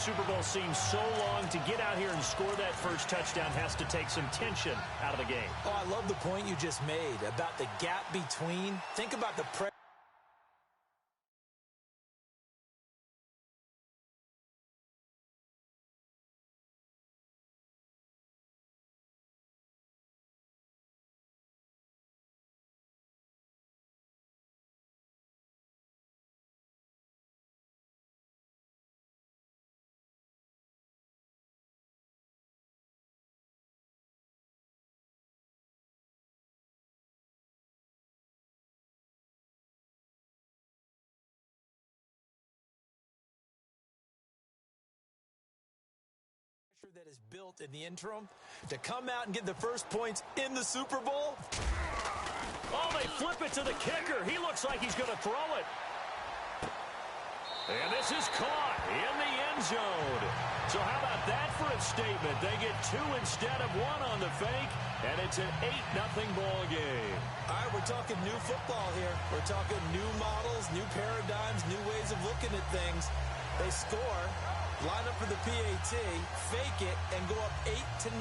Super Bowl seems so long. To get out here and score that first touchdown has to take some tension out of the game. Oh, I love the point you just made about the gap between. Think about the pressure. That is built in the interim to come out and get the first points in the Super Bowl. Oh, they flip it to the kicker. He looks like he's going to throw it. And this is caught in the end zone. So how about that for a statement? They get 2 instead of 1 on the fake, and it's an 8-0 ball game. All right, we're talking new football here. We're talking new models, new paradigms, new ways of looking at things. They score, line up for the PAT, fake it, and go up 8-0.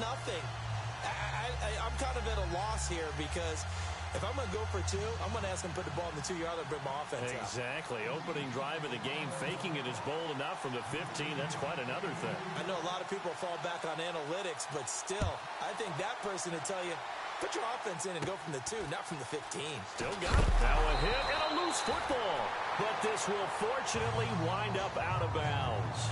I'm kind of at a loss here because if I'm going to go for 2, I'm going to ask him to put the ball in the 2-yard line and bring my offense out. Exactly. Opening drive of the game, faking it is bold enough from the 15. That's quite another thing. I know a lot of people fall back on analytics, but still, I think that person would tell you, put your offense in and go from the 2, not from the 15. Still got it. Now a hit and a loose football. But this will fortunately wind up out of bounds.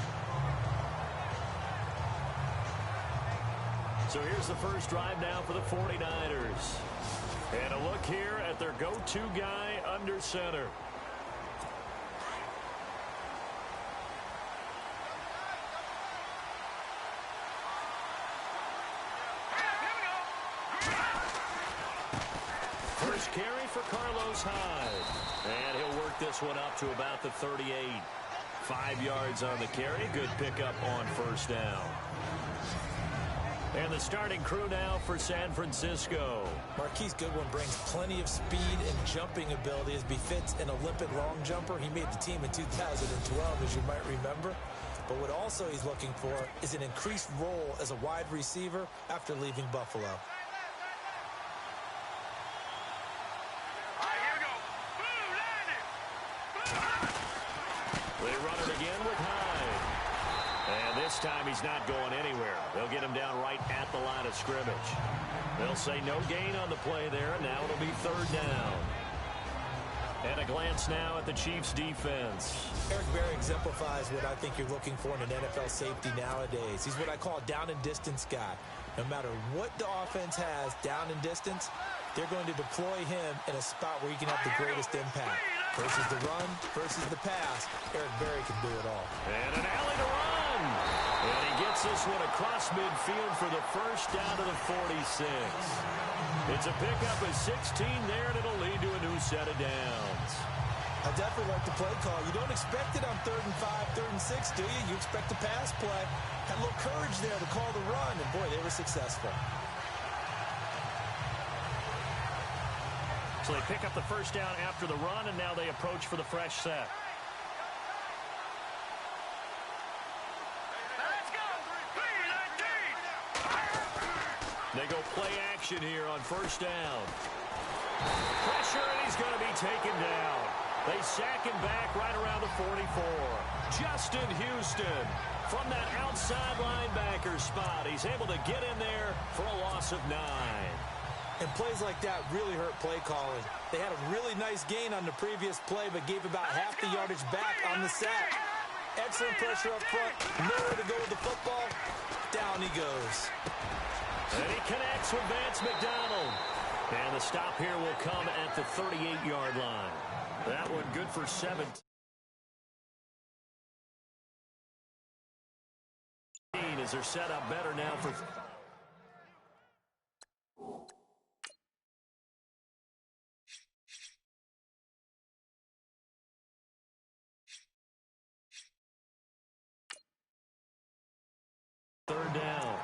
So here's the first drive now for the 49ers. And a look here at their go-to guy under center. First carry for Carlos Hyde. And he'll work this one up to about the 38. 5 yards on the carry. Good pickup on first down. And the starting crew now for San Francisco. Marquise Goodwin brings plenty of speed and jumping ability as befits an Olympic long jumper. He made the team in 2012, as you might remember. But what also he's looking for is an increased role as a wide receiver after leaving Buffalo. They run it again with Hyde. And this time he's not going anywhere. They'll get him down right at the line of scrimmage. They'll say no gain on the play there, and now it'll be 3rd down. And a glance now at the Chiefs' defense. Eric Berry exemplifies what I think you're looking for in an NFL safety nowadays. He's what I call a down and distance guy. No matter what the offense has down and distance, they're going to deploy him in a spot where he can have the greatest impact. Versus the run, versus the pass, Eric Berry can do it all. And an alley to run. And he gets this one across midfield for the first down to the 46. It's a pickup of 16 there, and it'll lead to a new set of downs. I definitely like the play call. You don't expect it on 3rd and 5, 3rd and 6, do you? You expect a pass play. Had a little courage there to call the run, and boy, they were successful. So they pick up the first down after the run, and now they approach for the fresh set. They go play action here on first down. Pressure, and he's going to be taken down. They sack him back right around the 44. Justin Houston from that outside linebacker spot. He's able to get in there for a loss of 9. And plays like that really hurt play calling. They had a really nice gain on the previous play, but gave about half the yardage back on the sack. Excellent pressure up front. Nowhere to go with the football. Down he goes. And he connects with Vance McDonald. And the stop here will come at the 38-yard line. That one good for 7. As they're set up better now for... Third down.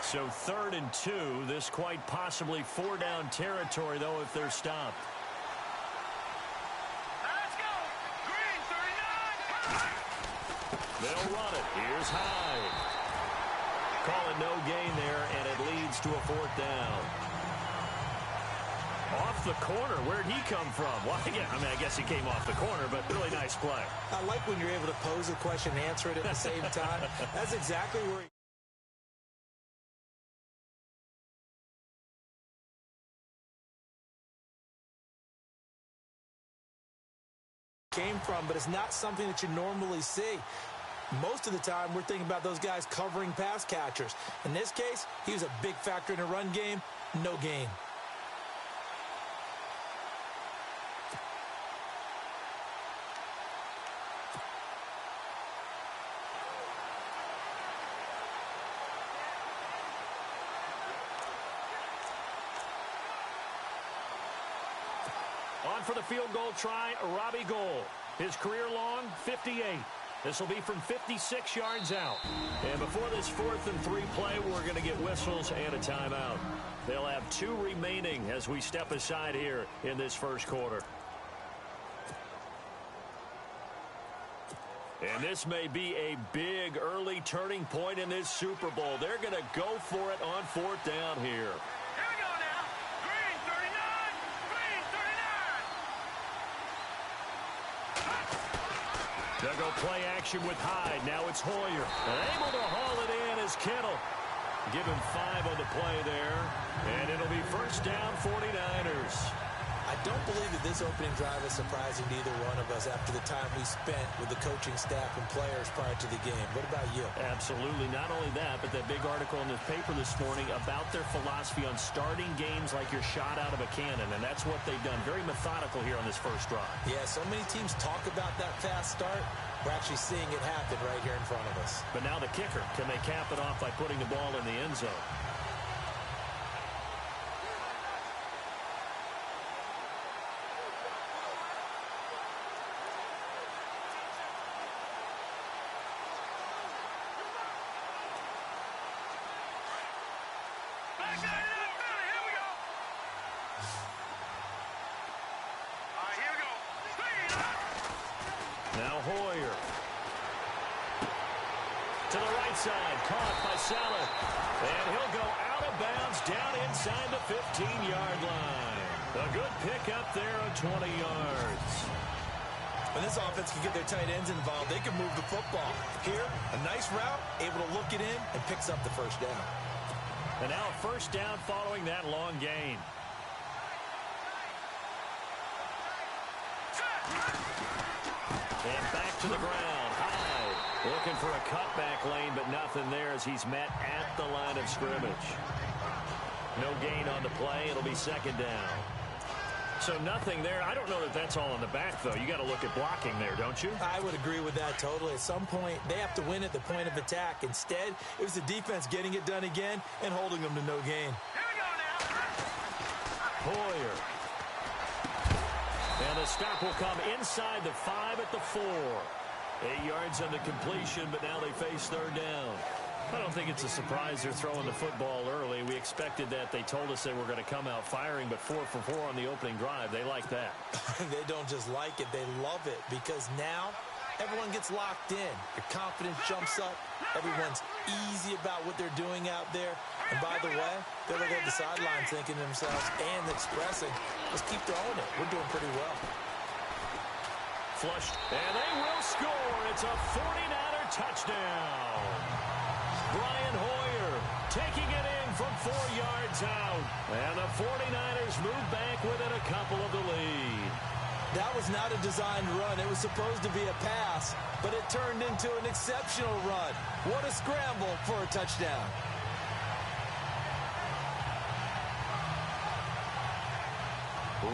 So 3rd and 2. This quite possibly 4-down territory, though, if they're stopped. Let's go. They'll run it. Here's Hyde. Call it no gain there, and it leads to a 4th down. Off the corner. Where'd he come from? Well, again, I guess he came off the corner, but really nice play. I like when you're able to pose a question and answer it at the same time. That's exactly where he came from, but it's not something that you normally see. Most of the time, we're thinking about those guys covering pass catchers. In this case, he was a big factor in the run game. No gain. On for the field goal try, Robbie Gould. His career long, 58. This will be from 56 yards out. And before this 4th and 3 play, we're going to get whistles and a timeout. They'll have 2 remaining as we step aside here in this first quarter. And this may be a big early turning point in this Super Bowl. They're going to go for it on 4th down here. They'll go play action with Hyde. Now it's Hoyer. And able to haul it in is Kittle. Give him 5 on the play there. And it'll be 1st down, 49ers. I don't believe that this opening drive is surprising to either one of us after the time we spent with the coaching staff and players prior to the game. What about you? Absolutely. Not only that, but that big article in the paper this morning about their philosophy on starting games like you're shot out of a cannon, and that's what they've done. Very methodical here on this first drive. Yeah, so many teams talk about that fast start. We're actually seeing it happen right here in front of us. But now the kicker. Can they cap it off by putting the ball in the end zone? Now Hoyer. To the right side, caught by Salah. And he'll go out of bounds down inside the 15-yard line. A good pickup there of 20 yards. When this offense can get their tight ends involved, they can move the football. Here, a nice route, able to look it in, and picks up the 1st down. And now a 1st down following that long gain. And back to the ground. Hyde looking for a cutback lane, but nothing there as he's met at the line of scrimmage. No gain on the play. It'll be 2nd down. So nothing there. I don't know that that's all in the back, though. You got to look at blocking there, don't you? I would agree with that totally. At some point, they have to win at the point of attack. Instead, it was the defense getting it done again and holding them to no gain. Here we go now. Hoyer. And the stop will come inside the 5 at the 4. 8 yards on the completion, but now they face 3rd down. I don't think it's a surprise they're throwing the football early. We expected that. They told us they were going to come out firing, but 4 for 4 on the opening drive. They like that. They don't just like it. They love it because now everyone gets locked in. Your confidence jumps up. Everyone's easy about what they're doing out there. And by the way, they're looking at the sideline thinking to themselves and expressing, let's keep throwing it. We're doing pretty well. Flushed, and they will score. It's a 49er touchdown. Brian Hoyer taking it in from 4 yards out. And the 49ers move back within a couple of the lead. That was not a designed run. It was supposed to be a pass, but it turned into an exceptional run. What a scramble for a touchdown.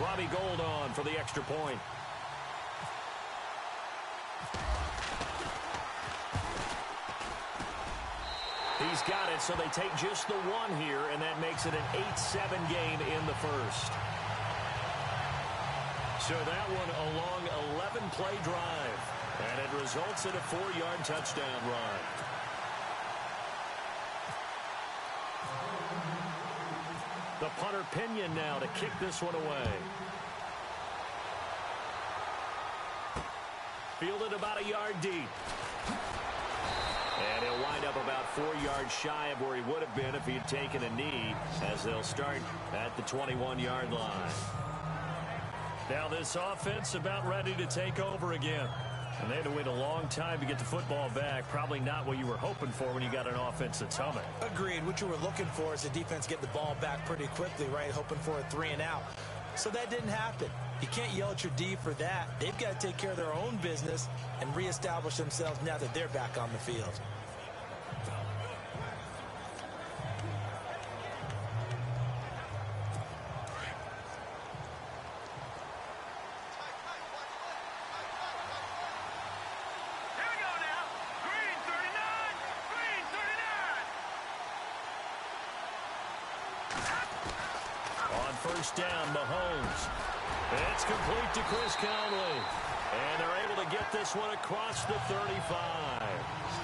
Robbie Gould on for the extra point. He's got it, so they take just the 1 here, and that makes it an 8-7 game in the first. So that one a long 11-play drive, and it results in a 4-yard touchdown run. The punter Pinion now to kick this one away. Fielded about a yard deep. And he'll wind up about 4 yards shy of where he would have been if he had taken a knee, as they'll start at the 21-yard line. Now this offense about ready to take over again. And they had to wait a long time to get the football back. Probably not what you were hoping for when you got an offense that's humming. Agreed. What you were looking for is the defense get the ball back pretty quickly, right? Hoping for a 3 and out. So that didn't happen. You can't yell at your D for that. They've got to take care of their own business and reestablish themselves now that they're back on the field. First down, Mahomes. It's complete to Chris Conley. And they're able to get this one across the 35.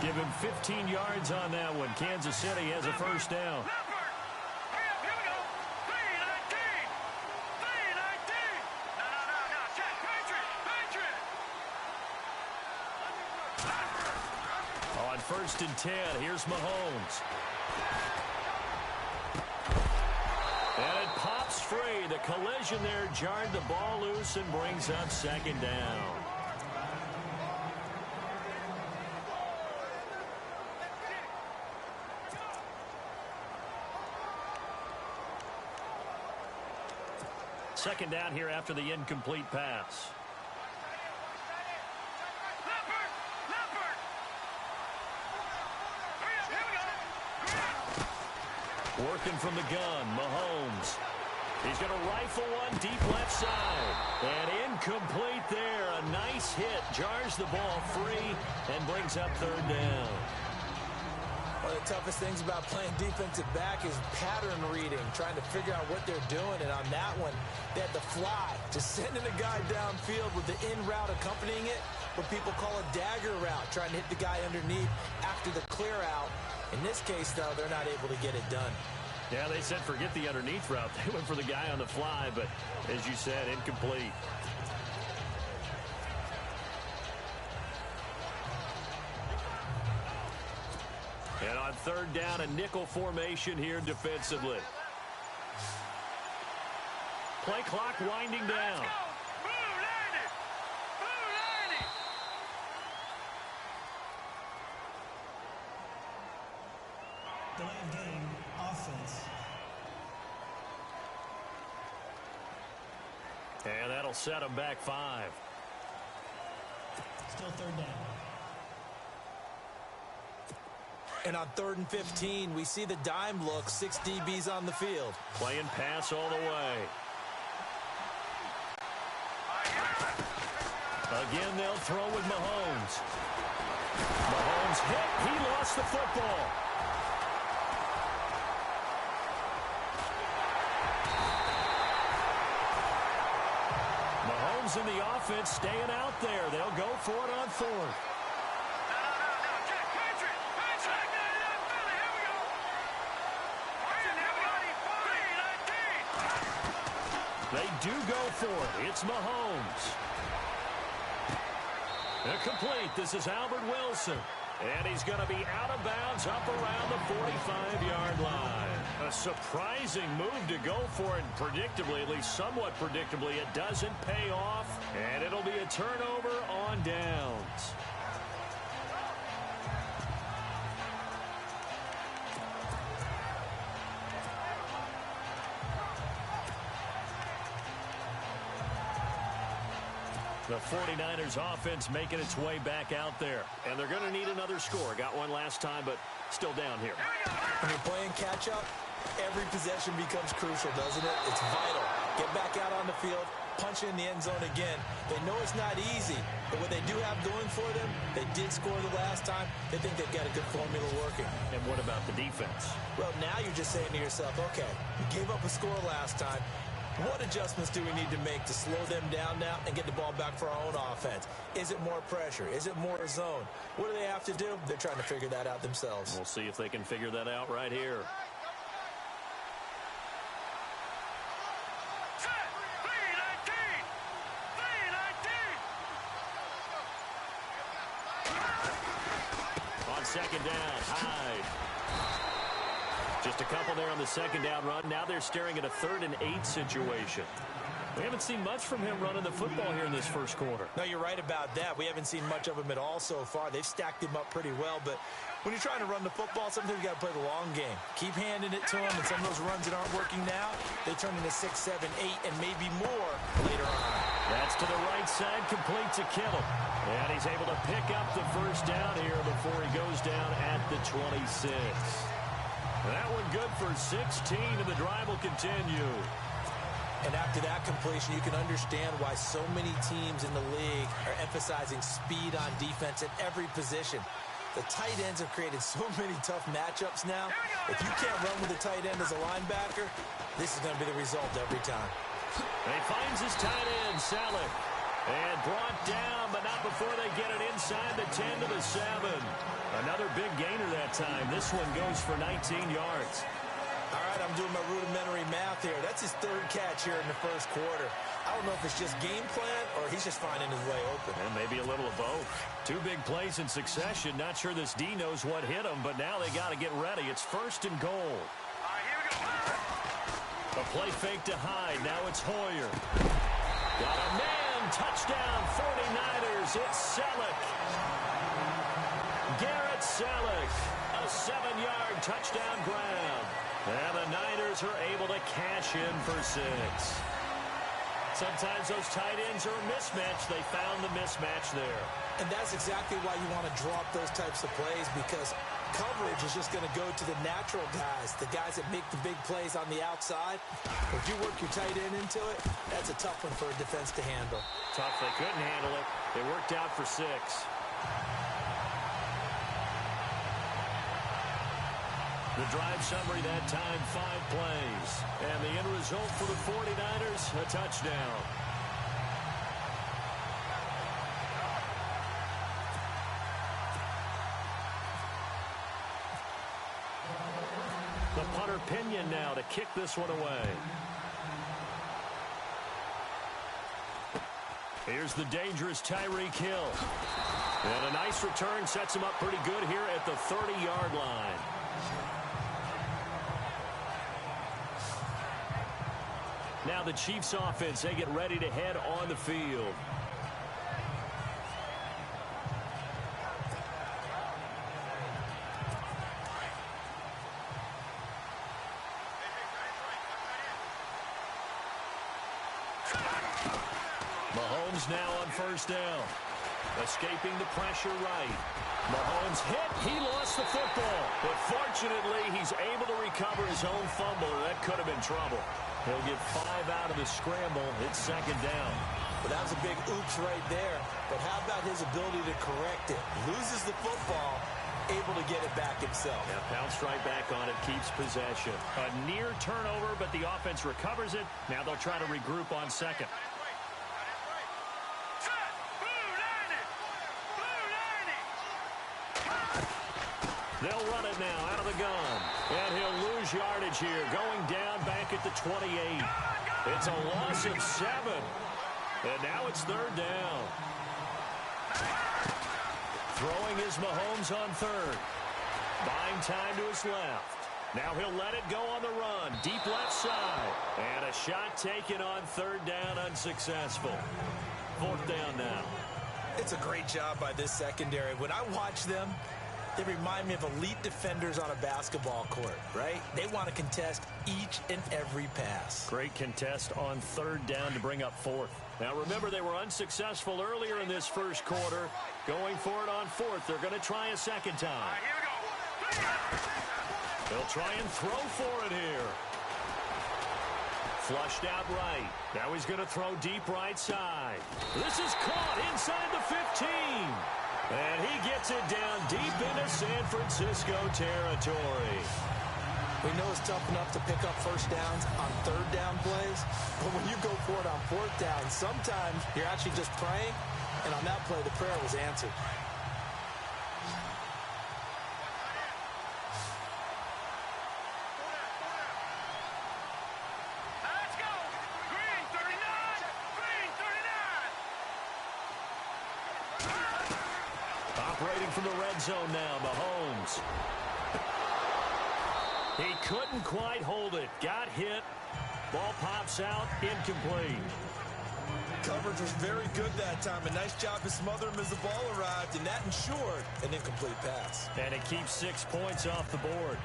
Give him 15 yards on that one. Kansas City has a first down. On first and 10, here's Mahomes. And it pops free. The collision there jarred the ball loose and brings up second down. Second down here after the incomplete pass. Working from the gun, Mahomes. He's going to rifle one deep left side. And incomplete there. A nice hit. Jars the ball free and brings up third down. One of the toughest things about playing defensive back is pattern reading, trying to figure out what they're doing. And on that one, they had the fly, just sending a guy downfield with the in route accompanying it, what people call a dagger route, trying to hit the guy underneath after the clear out. In this case, though, they're not able to get it done. Yeah, they said forget the underneath route. They went for the guy on the fly, but as you said, incomplete. And on third down, a nickel formation here defensively. Play clock winding down. Delay of game, offense. And that'll set them back 5. Still third down. And on 3rd and 15, we see the dime look, 6 DBs on the field. Playing pass all the way. Again, they'll throw with Mahomes. Mahomes hit. He lost the football. Mahomes and the offense staying out there. They'll go for it on 4th. They do go for it. It's Mahomes. Complete. This is Albert Wilson. And he's going to be out of bounds up around the 45-yard line. A surprising move to go for it. Predictably, at least somewhat predictably, it doesn't pay off. And it'll be a turnover on downs. The 49ers offense making its way back out there. And they're going to need another score. Got one last time, but still down here. When you're playing catch-up, every possession becomes crucial, doesn't it? It's vital. Get back out on the field, punch in the end zone again. They know it's not easy, but what they do have going for them, they did score the last time. They think they've got a good formula working. And what about the defense? Well, now you're just saying to yourself, okay, we gave up a score last time. What adjustments do we need to make to slow them down now and get the ball back for our own offense? Is it more pressure? Is it more zone? What do they have to do? They're trying to figure that out themselves. We'll see if they can figure that out right here. second down. Hyde. Just a couple there on the second down run. Now they're staring at a 3rd and 8 situation. We haven't seen much from him running the football here in this first quarter. No, you're right about that. We haven't seen much of him at all so far. They've stacked him up pretty well, but when you're trying to run the football, sometimes you got to play the long game. Keep handing it to him, and some of those runs that aren't working now, they turn into 6, 7, 8, and maybe more later on. That's to the right side, complete to Kittle. And he's able to pick up the first down here before he goes down at the 26. That one good for 16, and the drive will continue. And after that completion, you can understand why so many teams in the league are emphasizing speed on defense at every position. The tight ends have created so many tough matchups now. If you can't run with a tight end as a linebacker, this is going to be the result every time. And he finds his tight end, Salek. And brought down, but not before they get it inside the 10 to the 7. Another big gainer that time. This one goes for 19 yards. All right, I'm doing my rudimentary math here. That's his 3rd catch here in the first quarter. I don't know if it's just game plan or he's just finding his way open. And maybe a little of both. 2 big plays in succession. Not sure this D knows what hit him, but now they got to get ready. It's 1st and goal. All right, here we go. A play fake to Hyde. Now it's Hoyer. Got a man. Touchdown, 49ers. It's Selleck. Garrett Selleck. A 7-yard touchdown grab. And the Niners are able to cash in for 6. Sometimes those tight ends are a mismatch. They found the mismatch there. And that's exactly why you want to drop those types of plays, because coverage is just going to go to the natural guys, the guys that make the big plays on the outside. If you work your tight end into it, that's a tough one for a defense to handle. Tough. They couldn't handle it. They worked out for 6. The drive summary that time, 5 plays. And the end result for the 49ers, a touchdown. The punter Pinion now to kick this one away. Here's the dangerous Tyreek Hill. And a nice return sets him up pretty good here at the 30-yard line. Now the Chiefs offense, they get ready to head on the field. Mahomes now on first down. Escaping the pressure right. Mahomes hit. He lost the football. But fortunately, he's able to recover his own fumble, and that could have been trouble. He'll get 5 out of the scramble. It's second down. But that was a big oops right there. But how about his ability to correct it? Loses the football, able to get it back himself. Yeah, bounced right back on it, keeps possession. A near turnover, but the offense recovers it. Now they'll try to regroup on second. They'll run it now out of the gun. And he'll lose yardage here, going down back at the 28. It's a loss of 7. And now it's third down. Throwing is Mahomes on third. Buying time to his left. Now he'll let it go on the run. Deep left side. And a shot taken on third down, unsuccessful. Fourth down now. It's a great job by this secondary. When I watch them, they remind me of elite defenders on a basketball court, right? They want to contest each and every pass. Great contest on third down to bring up fourth. Now, remember, they were unsuccessful earlier in this first quarter. Going for it on fourth. They're going to try a second time. All right, here we go. They'll try and throw for it here. Flushed out right. Now he's going to throw deep right side. This is caught inside the 15. And he gets it down deep into San Francisco territory. We know it's tough enough to pick up first downs on third down plays, but when you go for it on fourth down, sometimes you're actually just praying, and on that play, the prayer was answered. Let's go. Green 39. Green 39. Operating from the red zone now, Mahomes. He couldn't quite hold it. Got hit. Ball pops out. Incomplete. Coverage was very good that time. A nice job to smother him as the ball arrived, and that ensured an incomplete pass. And it keeps 6 points off the board.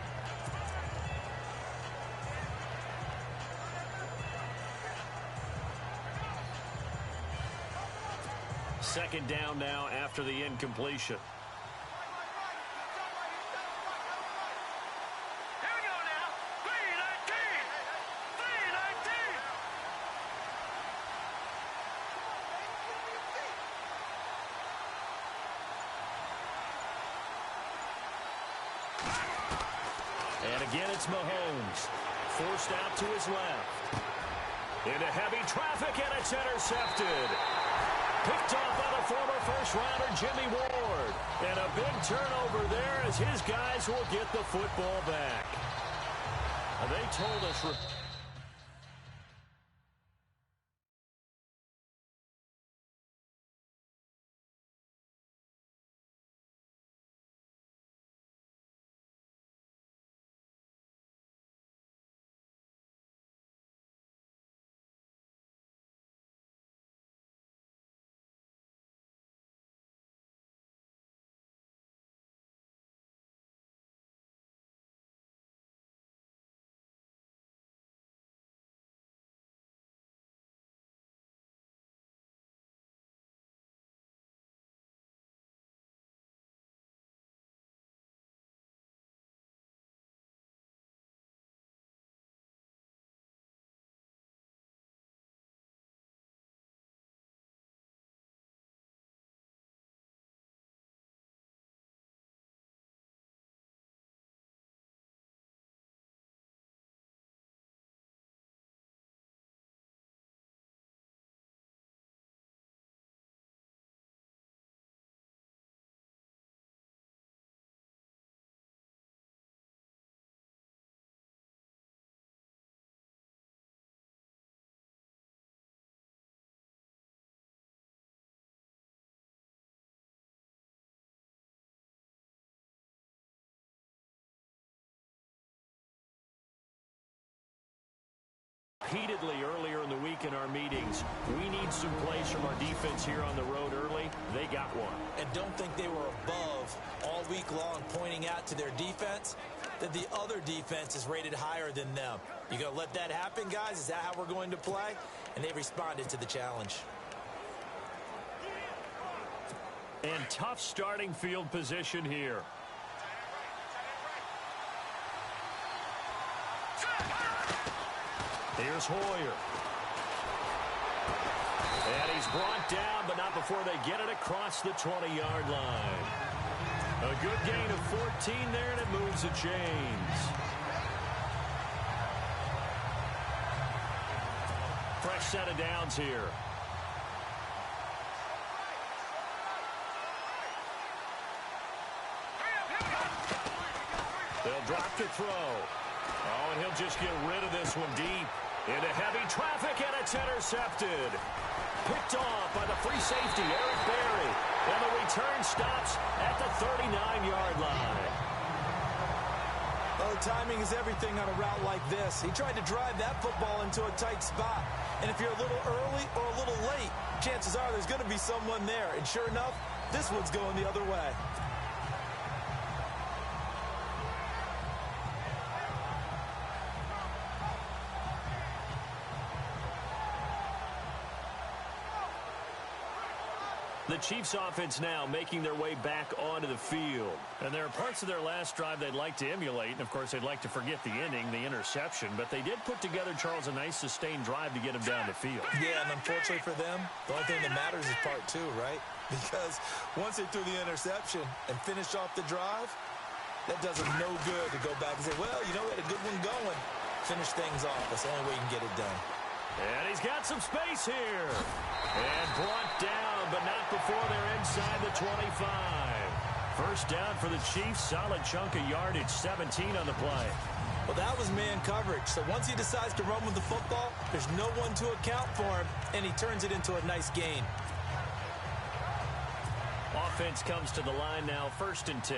Second down now after the incompletion. Here we go now. 3-19. 3-19. And again, it's Mahomes. Forced out to his left. Into heavy traffic, and it's intercepted. Picked off by the former first-rounder Jimmy Ward. And a big turnover there as his guys will get the football back. They told us... Repeatedly earlier in the week in our meetings, we need some plays from our defense here on the road early. They got one. And don't think they were above all week long pointing out to their defense that the other defense is rated higher than them. You going to let that happen, guys? Is that how we're going to play? And they responded to the challenge. And tough starting field position here. Here's Hoyer. And he's brought down, but not before they get it across the 20-yard line. A good gain of 14 there, and it moves the chains. Fresh set of downs here. They'll drop to throw. Oh, and he'll just get rid of this one deep. Into heavy traffic, and it's intercepted. Picked off by the free safety, Eric Berry. And the return stops at the 39-yard line. Well, timing is everything on a route like this. He tried to drive that football into a tight spot. And if you're a little early or a little late, chances are there's going to be someone there. And sure enough, this one's going the other way. The Chiefs offense now making their way back onto the field. And there are parts of their last drive they'd like to emulate. And, of course, they'd like to forget the ending, the interception. But they did put together, Charles, a nice sustained drive to get them down the field. Yeah, and unfortunately for them, the only thing that matters is part two, right? Because once they threw the interception and finished off the drive, that does them no good to go back and say, well, you know, we had a good one going. Finish things off. That's the only way you can get it done. And he's got some space here. And brought down, but not before they're inside the 25. First down for the Chiefs. Solid chunk of yardage, 17 on the play. Well, that was man coverage. So once he decides to run with the football, there's no one to account for him, and he turns it into a nice gain. offense comes to the line now, 1st and 10.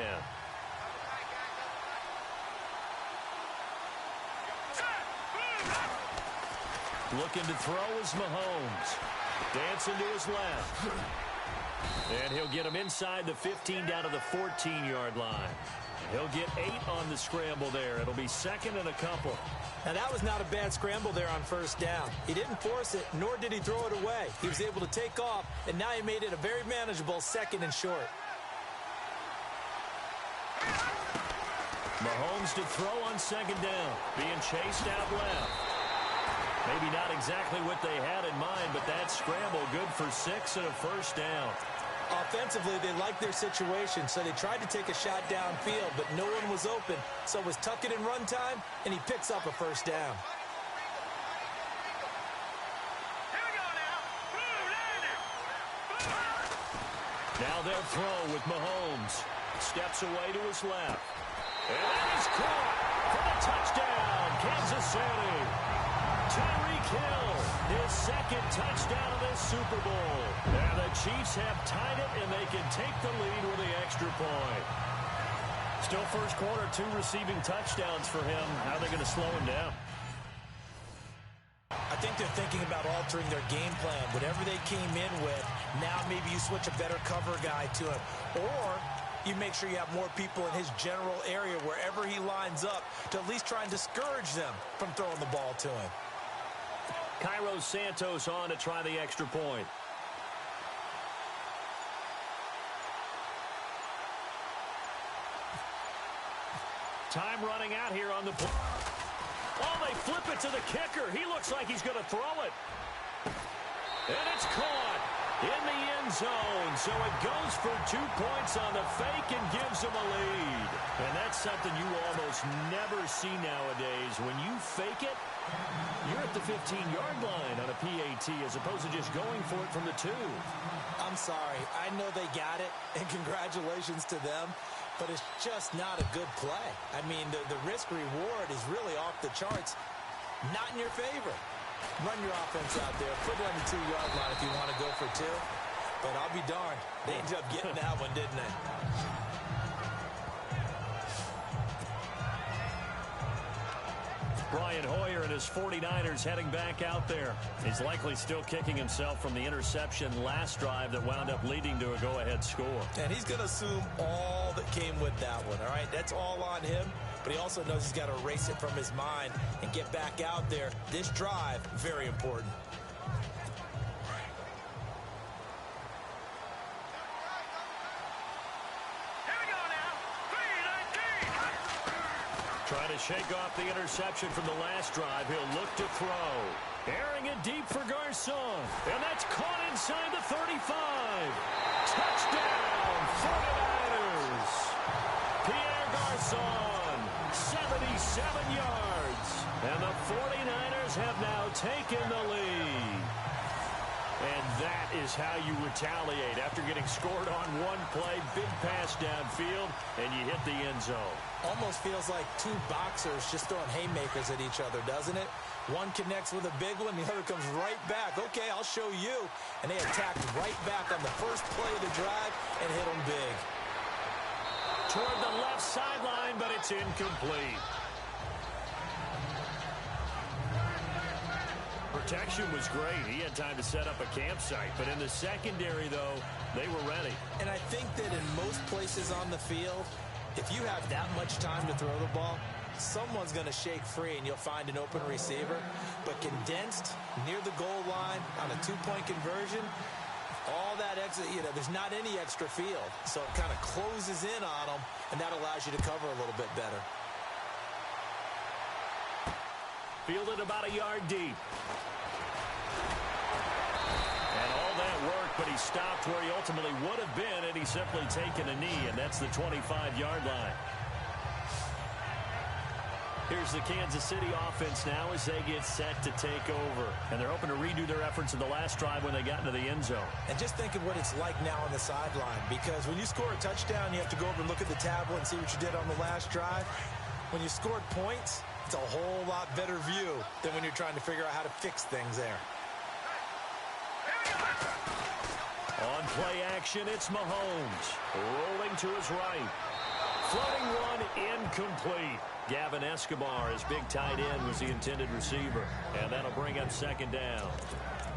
Looking to throw is Mahomes. Dancing to his left. And he'll get him inside the 15 down to the 14-yard line. He'll get 8 on the scramble there. It'll be 2nd and a couple. Now, that was not a bad scramble there on 1st down. He didn't force it, nor did he throw it away. He was able to take off, and now he made it a very manageable 2nd and short. Mahomes to throw on 2nd down. Being chased out left. Maybe not exactly what they had in mind, but that scramble good for 6 and a 1st down. Offensively, they liked their situation, so they tried to take a shot downfield, but no one was open. So it was tuck it in run time, and he picks up a 1st down. Here we go now. Now they'll throw with Mahomes. Steps away to his left. And that is caught for the touchdown, Kansas City. Tyreek Hill, his 2nd touchdown of this Super Bowl. Now the Chiefs have tied it, and they can take the lead with the extra point. Still first quarter, 2 receiving touchdowns for him. How are they going to slow him down? I think they're thinking about altering their game plan. Whatever they came in with, now maybe you switch a better cover guy to him. Or you make sure you have more people in his general area wherever he lines up to at least try and discourage them from throwing the ball to him. Cairo Santos on to try the extra point. Time running out here on the play. Oh, they flip it to the kicker. He looks like he's going to throw it. And it's caught in the end zone. So it goes for 2 points on the fake and gives him a lead. And that's something you almost never see nowadays. When you fake it, you're at the 15-yard line on a PAT as opposed to just going for it from the 2. I'm sorry. I know they got it, and congratulations to them, but it's just not a good play. I mean, the risk-reward is really off the charts. Not in your favor. Run your offense out there. Put it on the 2-yard line if you want to go for 2. But I'll be darned. They ended up getting that one, didn't they? Brian Hoyer and his 49ers heading back out there. He's likely still kicking himself from the interception last drive that wound up leading to a go-ahead score. And he's going to assume all that came with that one, all right? That's all on him, but he also knows he's got to erase it from his mind and get back out there. This drive, very important. Trying to shake off the interception from the last drive. He'll look to throw. Airing it deep for Garcon. And that's caught inside the 35. Touchdown, 49ers. Pierre Garcon, 77 yards. And the 49ers have now taken the lead. And that is how you retaliate after getting scored on one play. Big pass downfield, and you hit the end zone. Almost feels like 2 boxers just throwing haymakers at each other, doesn't it? One connects with a big one, the other comes right back. Okay, I'll show you. And they attacked right back on the first play of the drive and hit them big. Toward the left sideline, but it's incomplete. Protection was great. He had time to set up a campsite. But in the secondary, though, they were ready. And I think that in most places on the field, if you have that much time to throw the ball, someone's going to shake free and you'll find an open receiver. But condensed near the goal line on a 2-point conversion, all that exit, there's not any extra field. So it kind of closes in on them, and that allows you to cover a little bit better. Fielded about a yard deep. And all that work, but he stopped where he ultimately would have been, and he's simply taken a knee, and that's the 25-yard line. Here's the Kansas City offense now as they get set to take over. And they're hoping to redo their efforts in the last drive when they got into the end zone. And just think of what it's like now on the sideline, because when you score a touchdown, you have to go over and look at the tablet and see what you did on the last drive. When you scored points, it's a whole lot better view than when you're trying to figure out how to fix things there. On play action, it's Mahomes. Rolling to his right. Floating one, incomplete. Gavin Escobar, his big tight end, was the intended receiver. And that'll bring up second down.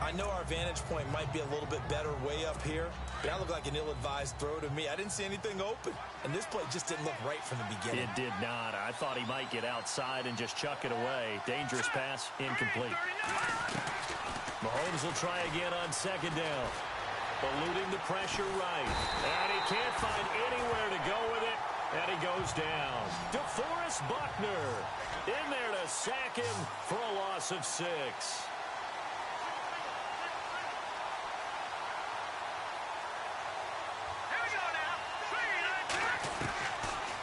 I know our vantage point might be a little bit better way up here, but that looked like an ill-advised throw to me. I didn't see anything open, and this play just didn't look right from the beginning. It did not. I thought he might get outside and just chuck it away. Dangerous pass, incomplete. Mahomes will try again on second down. Eluding the pressure right. And he can't find anywhere to go with it, and he goes down. DeForest Buckner in there to sack him for a loss of 6.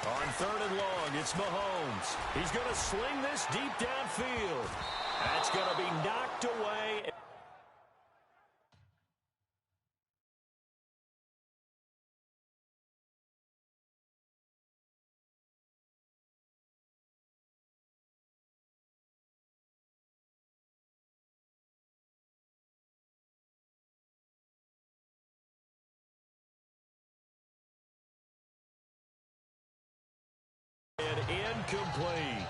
On third and long, it's Mahomes. He's going to sling this deep downfield. That's going to be knocked away. Incomplete.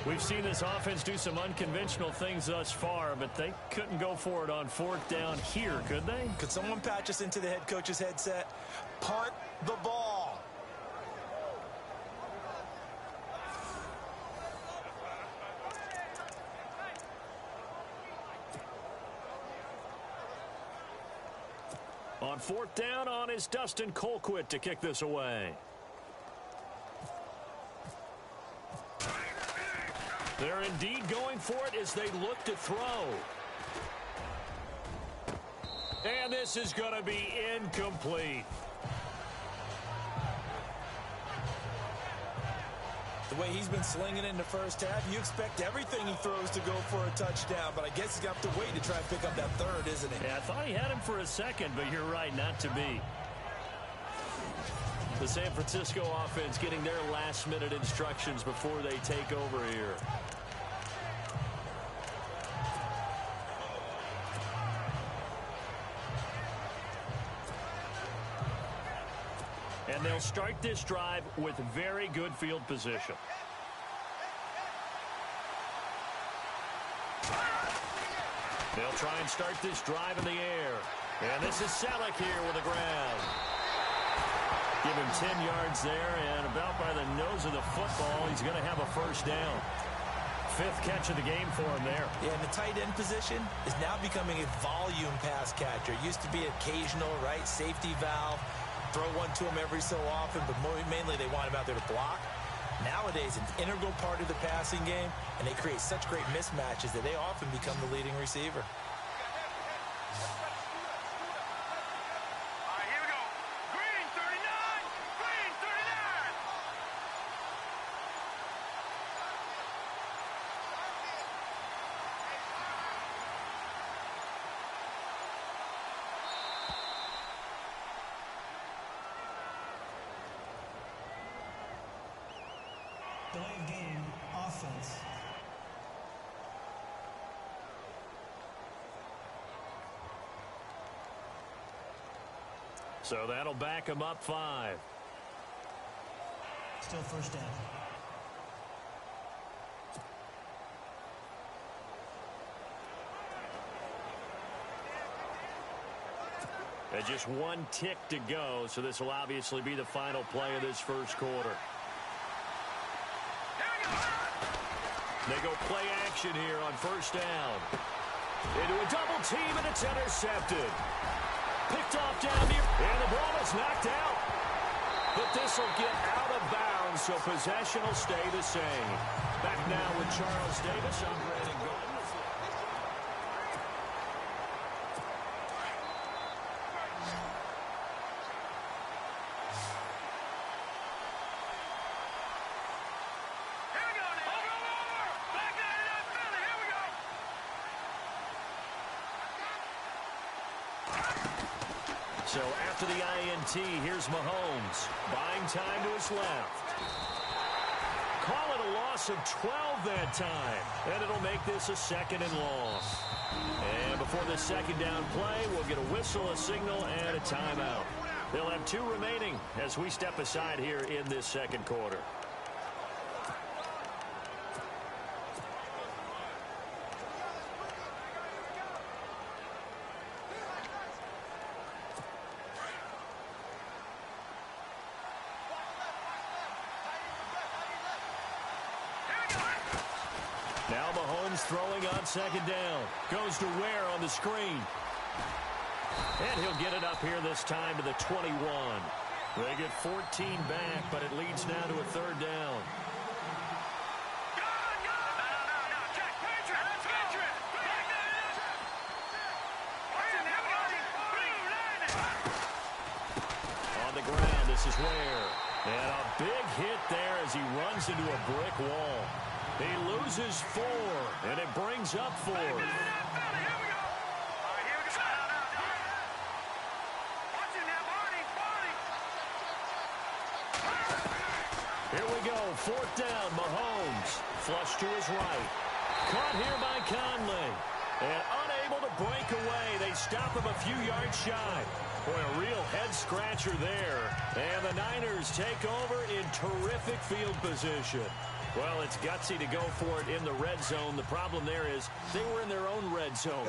We've seen this offense do some unconventional things thus far, but they couldn't go for it on fourth down here, could they? Could someone patch us into the head coach's headset? Punt the ball. On fourth down, on is Dustin Colquitt to kick this away. They're indeed going for it as they look to throw. And this is going to be incomplete. The way he's been slinging in the first half, you expect everything he throws to go for a touchdown, but I guess he's got to wait to try and pick up that third, isn't he? Yeah, I thought he had him for a second, but you're right, not to be. The San Francisco offense getting their last-minute instructions before they take over here. And they'll start this drive with very good field position. They'll try and start this drive in the air. And this is Selleck here with the ground. Give him 10 yards there, and about by the nose of the football, he's going to have a first down. 5th catch of the game for him there. Yeah, and the tight end position is now becoming a volume pass catcher. It used to be occasional, right, safety valve. Throw one to him every so often, but mainly they want him out there to block. Nowadays, an integral part of the passing game, and they create such great mismatches that they often become the leading receiver. All right, here we go. Green 39. Green 39. Delayed game, offense. So that'll back him up 5. Still first down. And just 1 tick to go, so this will obviously be the final play of this first quarter. They go play action here on first down. Into a double team, and it's intercepted. Picked off down here, and the ball is knocked out. But this will get out of bounds, so possession will stay the same. Back now with Charles Davis on Brandon Gordon. So after the INT, here's Mahomes. Buying time to his left. Call it a loss of 12 that time. And it'll make this a 2nd and long. And before the 2nd down play, we'll get a whistle, a signal, and a timeout. They'll have 2 remaining as we step aside here in this 2nd quarter. Now Mahomes throwing on 2nd down. Goes to Ware on the screen. And he'll get it up here this time to the 21. They get 14 back, but it leads now to a 3rd down. On the ground, this is Ware. And a big hit there as he runs into a brick wall. He loses 4, and it brings up 4th. Here we go, 4th down, Mahomes. Flush to his right. Caught here by Conley. And unable to break away. They stop him a few yards shy. Boy, a real head-scratcher there. And the Niners take over in terrific field position. Well, it's gutsy to go for it in the red zone. The problem there is they were in their own red zone.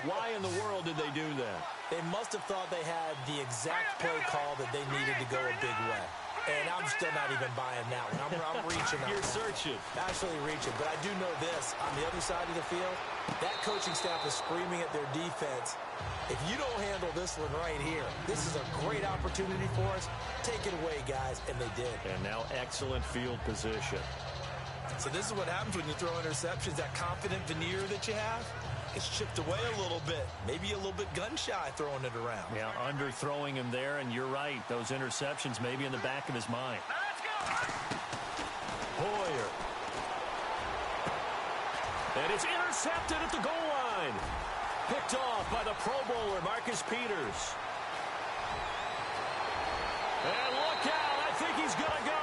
Why in the world did they do that? They must have thought they had the exact play call that they needed to go a big way. And I'm still not even buying that one. I'm reaching out. You're searching. Absolutely reaching. But I do know this. On the other side of the field, that coaching staff is screaming at their defense. If you don't handle this one right here, this is a great opportunity for us. Take it away, guys. And they did. And now excellent field position. So this is what happens when you throw interceptions. That confident veneer that you have, it's chipped away a little bit. Maybe a little bit gun-shy throwing it around. Yeah, underthrowing him there, and you're right. Those interceptions may be in the back of his mind. Hoyer. And it's intercepted at the goal line. Picked off by the Pro Bowler, Marcus Peters. And look out. I think he's going to go.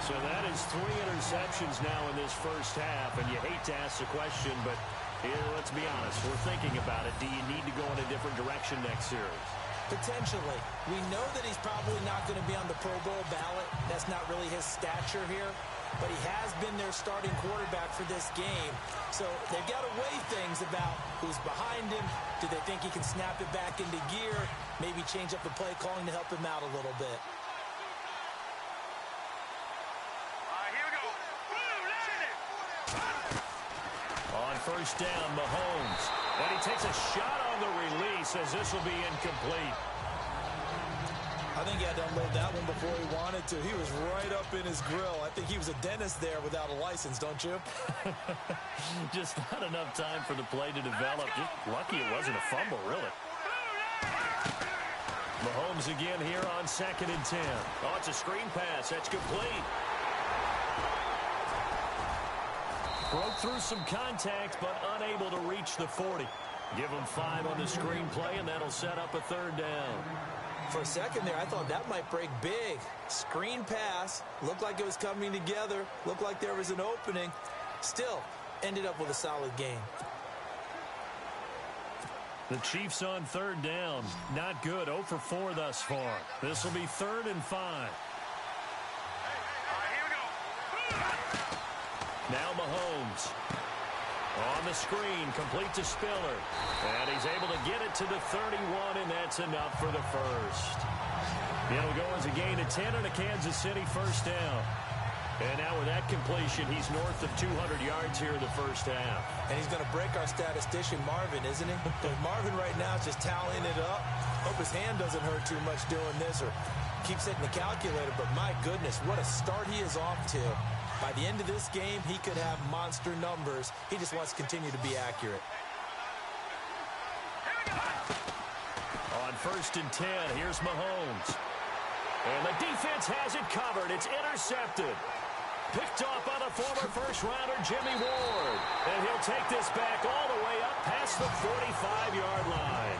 So that is 3 interceptions now in this first half, and you hate to ask the question, but here, let's be honest, we're thinking about it. Do you need to go in a different direction next series? Potentially. We know that he's probably not going to be on the Pro Bowl ballot. That's not really his stature here, but he has been their starting quarterback for this game. So they've got to weigh things about who's behind him. Do they think he can snap it back into gear? Maybe change up the play calling to help him out a little bit. On 1st down, Mahomes. And he takes a shot on the release as this will be incomplete. I think he had to unload that one before he wanted to. He was right up in his grill. I think he was a dentist there without a license, don't you? Just not enough time for the play to develop. Just lucky it wasn't a fumble, really. Mahomes again here on 2nd and 10. Oh, it's a screen pass. That's complete. Broke through some contact, but unable to reach the 40. Give him 5 on the screen play, and that'll set up a 3rd down. For a second there, I thought that might break big. Screen pass. Looked like it was coming together. Looked like there was an opening. Still, ended up with a solid game. The Chiefs on 3rd down. Not good. 0 for 4 thus far. This will be 3rd and 5. Now Mahomes. On the screen, complete to Spiller. And he's able to get it to the 31, and that's enough for the first. It'll go as a gain of 10 and a Kansas City 1st down. And now with that completion, he's north of 200 yards here in the first half. And he's going to break our statistician, Marvin, isn't he? Because Marvin right now is just tallying it up. Hope his hand doesn't hurt too much doing this or keeps hitting the calculator. But my goodness, what a start he is off to. By the end of this game, he could have monster numbers. He just wants to continue to be accurate. On 1st and 10, here's Mahomes. And the defense has it covered. It's intercepted. Picked off by the former first-rounder, Jimmy Ward. And he'll take this back all the way up past the 45-yard line.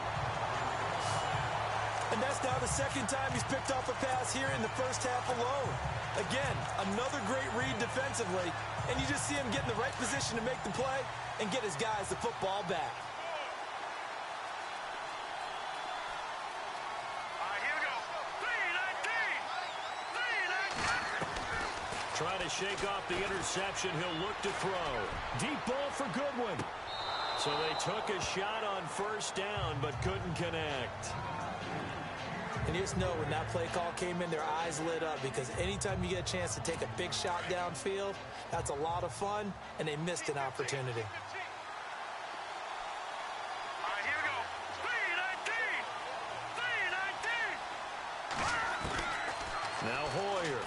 And that's That's now the second time he's picked off a pass here in the first half alone. Again, another great read defensively, and you just see him get in the right position to make the play and get his guys the football back. Here we go. 3-19. Trying to shake off the interception. He'll look to throw. Deep ball for Goodwin. So they took a shot on first down, but couldn't connect. And you just know when that play call came in, their eyes lit up, because anytime you get a chance to take a big shot downfield, that's a lot of fun, and they missed an opportunity. Here we go. 3-19. Now Hoyer.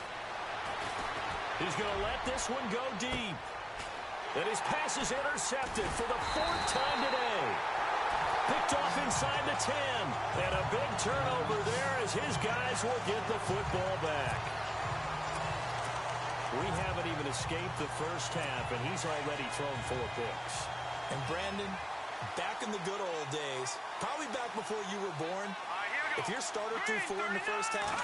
He's going to let this one go deep. And his pass is intercepted for the fourth time today. Picked off inside the 10. And a big turnover there as his guys will get the football back. We haven't even escaped the first half, and he's already thrown 4 picks. And Brandon, back in the good old days, probably back before you were born, if your starter threw 4 in the first half,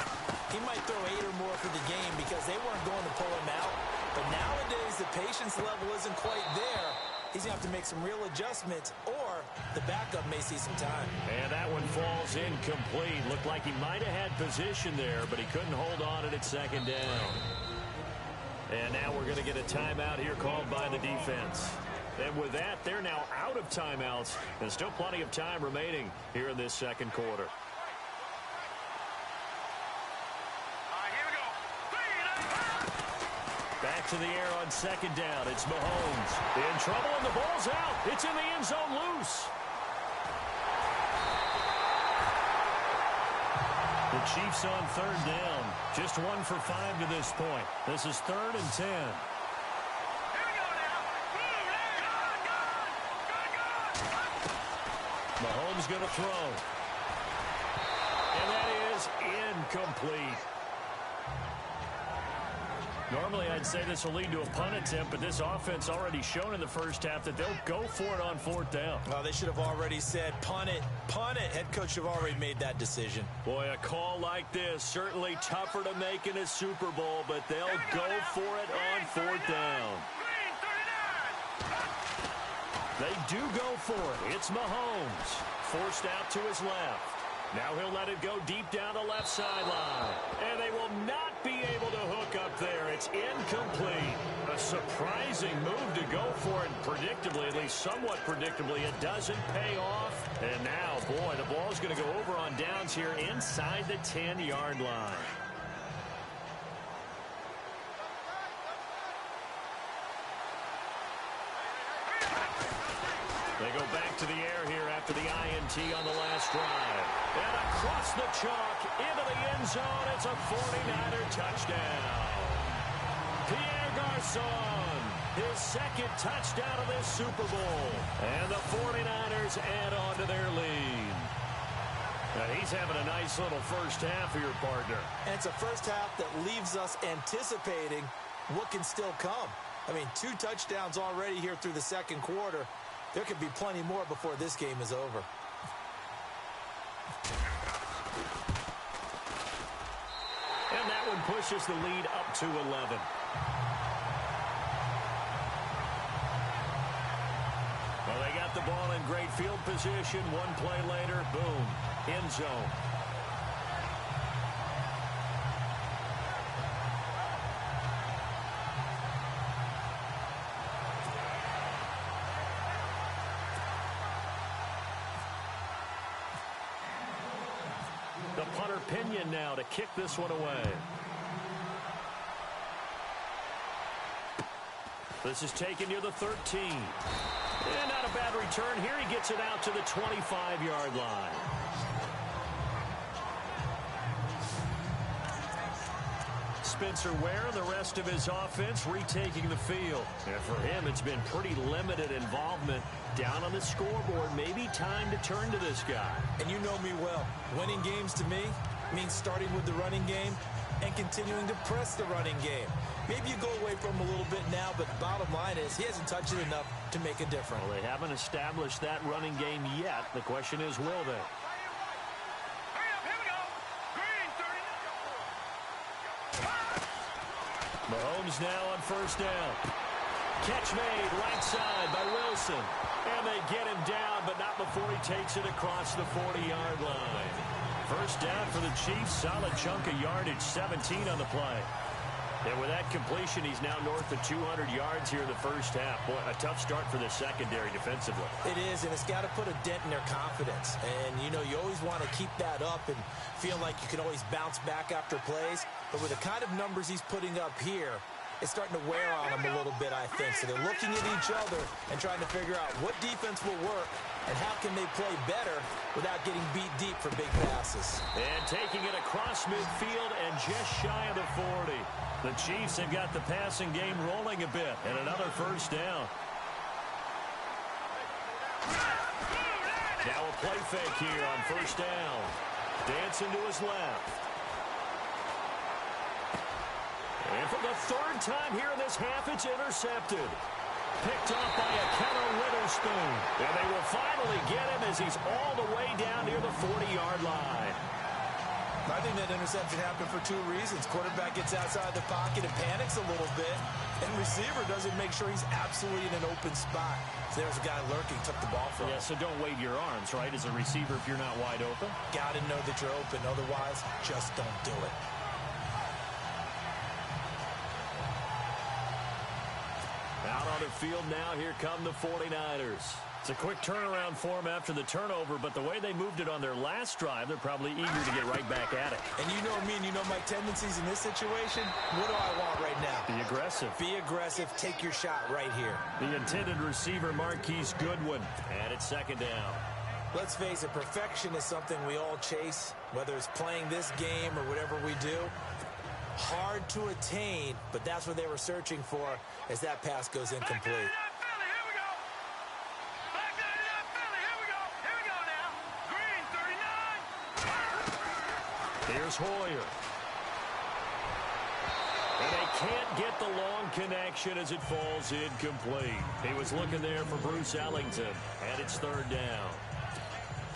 he might throw 8 or more for the game because they weren't going to pull him out. But nowadays, the patience level isn't quite there. He's going to have to make some real adjustments, or the backup may see some time. And that one falls incomplete. Looked like he might have had position there, but he couldn't hold on it at second down. And now we're going to get a timeout here called by the defense. And with that, they're now out of timeouts. And still plenty of time remaining here in this second quarter. Back to the air on second down. It's Mahomes. In trouble, and the ball's out. It's in the end zone loose. The Chiefs on third down. Just 1 for 5 to this point. This is 3rd and 10. Mahomes going to throw. And that is incomplete. Normally, I'd say this will lead to a punt attempt, but this offense already shown in the first half that they'll go for it on 4th down. Oh, they should have already said, punt it, punt it. Head coach have already made that decision. Boy, a call like this, certainly tougher to make in a Super Bowl, but they'll go for it on 4th down. They do go for it. It's Mahomes, forced out to his left. Now he'll let it go deep down the left sideline. And they will not be able to hook up there. It's incomplete. A surprising move to go for it. Predictably, at least somewhat predictably, it doesn't pay off. And now, boy, the ball's going to go over on downs here inside the 10-yard line. They go back to the air here after the INT on the last drive. And across the chalk into the end zone. It's a 49er touchdown. Pierre Garçon, his second touchdown of this Super Bowl. And the 49ers add on to their lead. Now he's having a nice little first half here, partner. And it's a first half that leaves us anticipating what can still come. I mean, 2 touchdowns already here through the second quarter. There could be plenty more before this game is over. And that one pushes the lead up to 11. Well, they got the ball in great field position. One play later, boom, end zone. The punter Pinion now to kick this one away. This is taken near the 13. And not a bad return. Here he gets it out to the 25-yard line. Spencer Ware and the rest of his offense retaking the field. And for him, it's been pretty limited involvement. Down on the scoreboard, maybe time to turn to this guy. And you know me well. Winning games to me means starting with the running game and continuing to press the running game. Maybe you go away from him a little bit now, but the bottom line is he hasn't touched it enough to make a difference. Well, they haven't established that running game yet. The question is, will they? Hurry up, here we go. Mahomes now on first down. Catch made right side by Wilson. And they get him down, but not before he takes it across the 40-yard line. First down for the Chiefs. Solid chunk of yardage, 17 on the play. And with that completion, he's now north of 200 yards here in the first half. Boy, a tough start for the secondary defensively. It is, and it's got to put a dent in their confidence. And, you know, you always want to keep that up and feel like you can always bounce back after plays. But with the kind of numbers he's putting up here, it's starting to wear on them a little bit, I think. So they're looking at each other and trying to figure out what defense will work and how can they play better without getting beat deep for big passes. And taking it across midfield and just shy of the 40. The Chiefs have got the passing game rolling a bit. And another first down. Now a play fake here on first down. Dancing to his left. And for the third time here in this half, it's intercepted. Picked off by a Keller Witherspoon. And they will finally get him as he's all the way down near the 40-yard line. I think that interception happened for two reasons. Quarterback gets outside the pocket and panics a little bit. And receiver doesn't make sure he's absolutely in an open spot. So there's a guy lurking, took the ball from him. Yeah, so don't wave your arms, right, as a receiver if you're not wide open. Got to know that you're open. Otherwise, just don't do it. Out on the field now, here come the 49ers. It's a quick turnaround for them after the turnover, but the way they moved it on their last drive, they're probably eager to get right back at it. And you know me and you know my tendencies in this situation. What do I want right now? Be aggressive. Be aggressive. Take your shot right here. The intended receiver, Marquise Goodwin. And it's second down. Let's face it, perfection is something we all chase, whether it's playing this game or whatever we do. Hard to attain, but that's what they were searching for as that pass goes incomplete. Here's Hoyer. And they can't get the long connection as it falls incomplete. He was looking there for Bruce Ellington, and it's third down.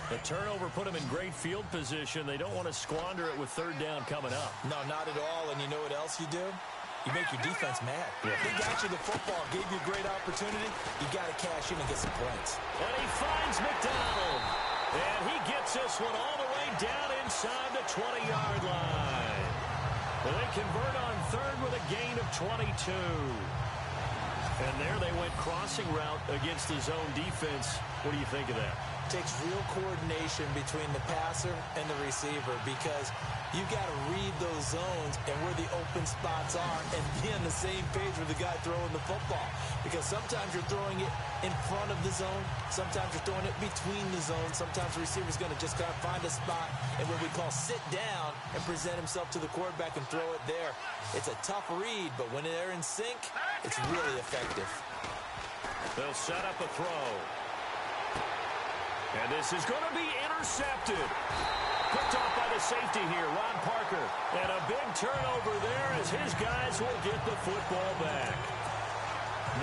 The turnover put him in great field position. They don't want to squander it with third down coming up. No, not at all. And you know what else you do? You make your defense mad. Yeah. They got you the football, gave you a great opportunity. You got to cash in and get some points. And he finds McDonald. And he gets this one all the way down inside the 20-yard line. Well, they convert on third with a gain of 22. And there they went crossing route against the zone defense. What do you think of that? Takes real coordination between the passer and the receiver because you got to read those zones and where the open spots are and be on the same page with the guy throwing the football. Because sometimes you're throwing it in front of the zone. Sometimes you're throwing it between the zones. Sometimes the receiver's going to just kind of find a spot and what we call sit down and present himself to the quarterback and throw it there. It's a tough read, but when they're in sync, it's really effective. They'll set up a throw. And this is going to be intercepted. Picked off by the safety here, Ron Parker. And a big turnover there as his guys will get the football back.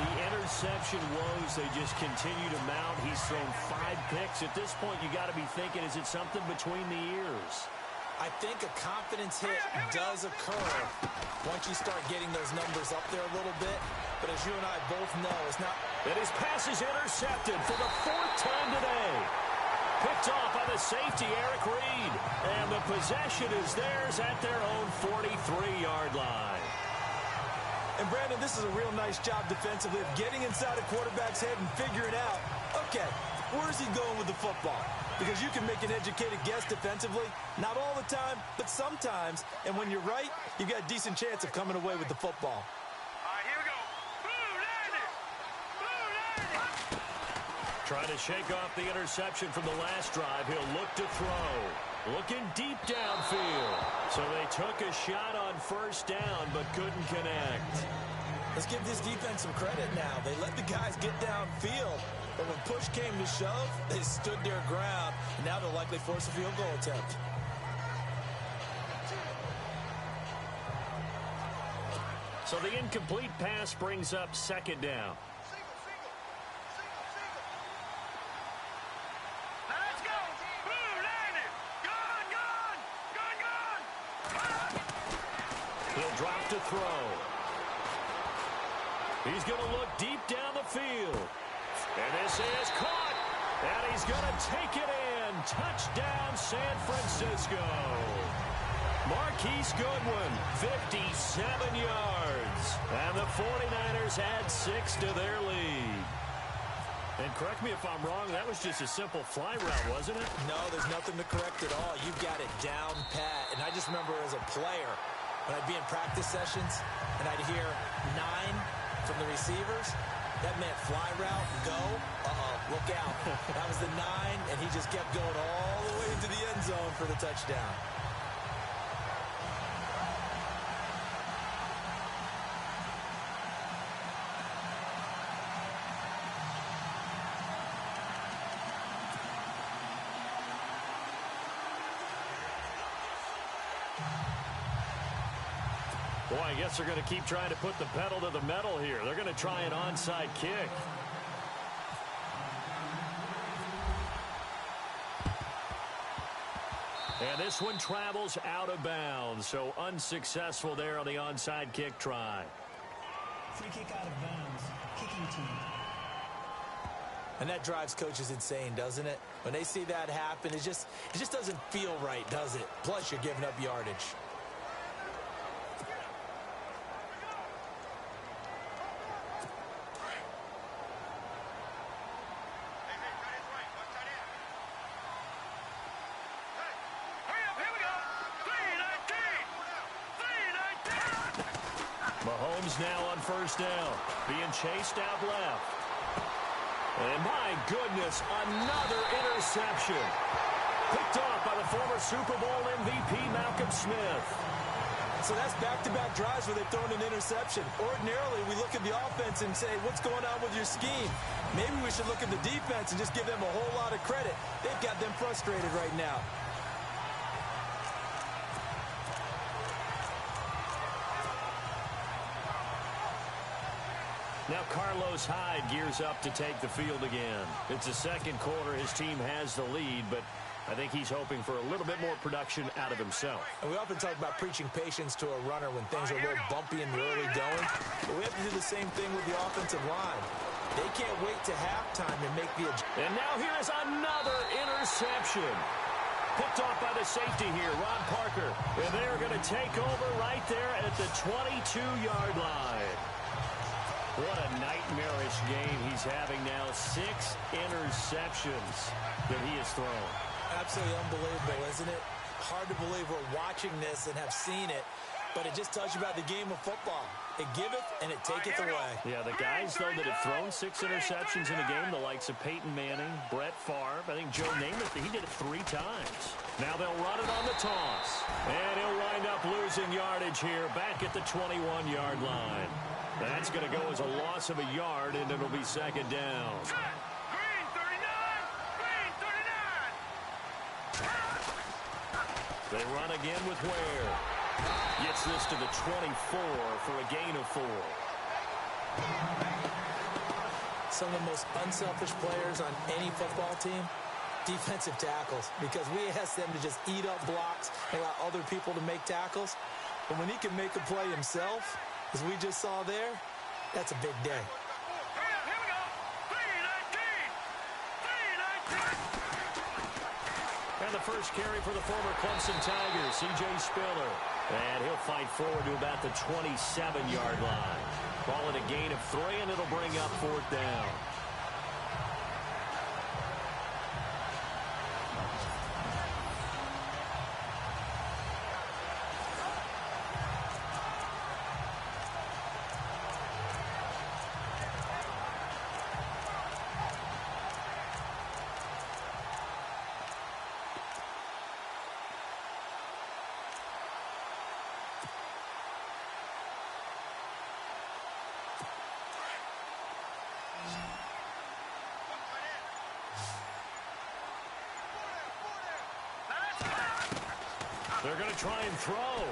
The interception woes, they just continue to mount. He's thrown 5 picks. At this point, you got to be thinking, is it something between the ears? I think a confidence hit does occur once you start getting those numbers up there a little bit. But as you and I both know, it's not... And his pass is intercepted for the 4th time today. Picked off by the safety, Eric Reed. And the possession is theirs at their own 43-yard line. And, Brandon, this is a real nice job defensively of getting inside a quarterback's head and figuring out, okay, where's he going with the football? Because you can make an educated guess defensively. Not all the time, but sometimes. And when you're right, you've got a decent chance of coming away with the football. Trying to shake off the interception from the last drive. He'll look to throw. Looking deep downfield. So they took a shot on first down, but couldn't connect. Let's give this defense some credit now. They let the guys get downfield. But when push came to shove, they stood their ground. And now they'll likely force a field goal attempt. So the incomplete pass brings up second down. He'll drop to throw. He's going to look deep down the field. And this is caught. And he's going to take it in. Touchdown, San Francisco. Marquise Goodwin, 57 yards. And the 49ers add 6 to their lead. And correct me if I'm wrong, that was just a simple fly route, wasn't it? No, there's nothing to correct at all. You've got it down pat. And I just remember as a player, when I'd be in practice sessions and I'd hear 9 from the receivers, that meant fly route, go, look out. That was the 9, and he just kept going all the way into the end zone for the touchdown. Boy, I guess they're going to keep trying to put the pedal to the metal here. They're going to try an onside kick. And this one travels out of bounds, so unsuccessful there on the onside kick try. Free kick out of bounds. Kicking team. And that drives coaches insane, doesn't it? When they see that happen, it just doesn't feel right, does it? Plus, you're giving up yardage. Mahomes now on first down, being chased out left. And my goodness, another interception. Picked off by the former Super Bowl MVP Malcolm Smith. So that's back-to-back drives where they've thrown an interception. Ordinarily, we look at the offense and say, what's going on with your scheme? Maybe we should look at the defense and just give them a whole lot of credit. They've got them frustrated right now. Now Carlos Hyde gears up to take the field again. It's the second quarter. His team has the lead, but I think he's hoping for a little bit more production out of himself. And we often talk about preaching patience to a runner when things are a little bumpy in the early going. But we have to do the same thing with the offensive line. They can't wait to halftime to make the adjustment. And now here is another interception. Picked off by the safety here, Ron Parker. And they're going to take over right there at the 22-yard line. What a nightmarish game he's having now. 6 interceptions that he has thrown. Absolutely unbelievable, isn't it? Hard to believe we're watching this and have seen it, but it just tells you about the game of football. It giveth and it taketh away. Yeah, the guys, though, that have thrown 6 interceptions in a game, the likes of Peyton Manning, Brett Favre, I think Joe Namath, he did it 3 times. Now they'll run it on the toss. And he'll wind up losing yardage here back at the 21-yard line. That's going to go as a loss of a yard, and it'll be second down. Green 39! Green 39! They run again with Ware. Gets this to the 24 for a gain of 4. Some of the most unselfish players on any football team, defensive tackles, because we ask them to just eat up blocks and allow other people to make tackles. But when he can make a play himself, as we just saw there, that's a big day. Here we go! 319! 319! And the first carry for the former Clemson Tigers, C.J. Spiller. And he'll fight forward to about the 27-yard line. Call it a gain of 3, and it'll bring up 4th down. They're going to try and throw. And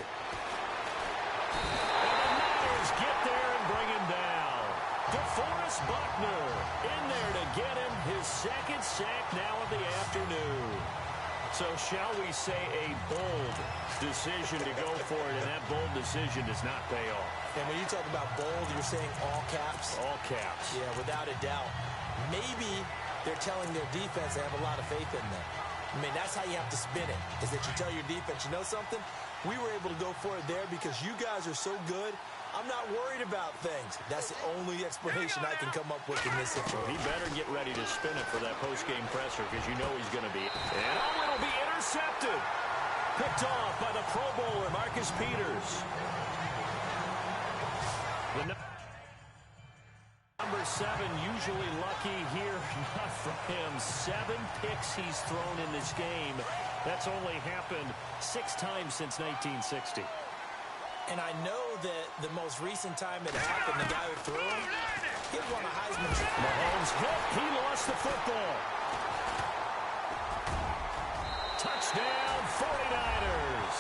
the Niners get there and bring him down. DeForest Buckner in there to get him his second sack now of the afternoon. So shall we say a bold decision to go for it, and that bold decision does not pay off. And when you talk about bold, you're saying all caps? All caps. Yeah, without a doubt. Maybe they're telling their defense they have a lot of faith in them. I mean, that's how you have to spin it, is that you tell your defense, you know something? We were able to go for it there because you guys are so good. I'm not worried about things. That's the only explanation I can come up with in this situation. He better get ready to spin it for that post-game presser because you know he's going to be. And it'll be intercepted. Picked off by the Pro Bowler, Marcus Peters. The number 7, usually lucky here. Not for him. 7 picks he's thrown in this game. That's only happened 6 times since 1960. And I know that the most recent time it happened, the guy who threw him, he won a Heisman Trophy. Mahomes hit. He lost the football. Touchdown, 49ers.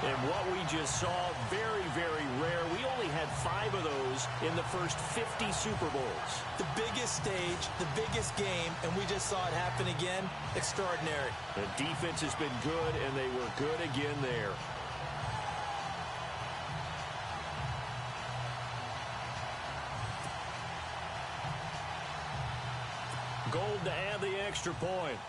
And what we just saw, very, very rare. We only had 5 of those in the first 50 Super Bowls. The biggest stage, the biggest game, and we just saw it happen again. Extraordinary. The defense has been good, and they were good again there. Gold to add the extra point.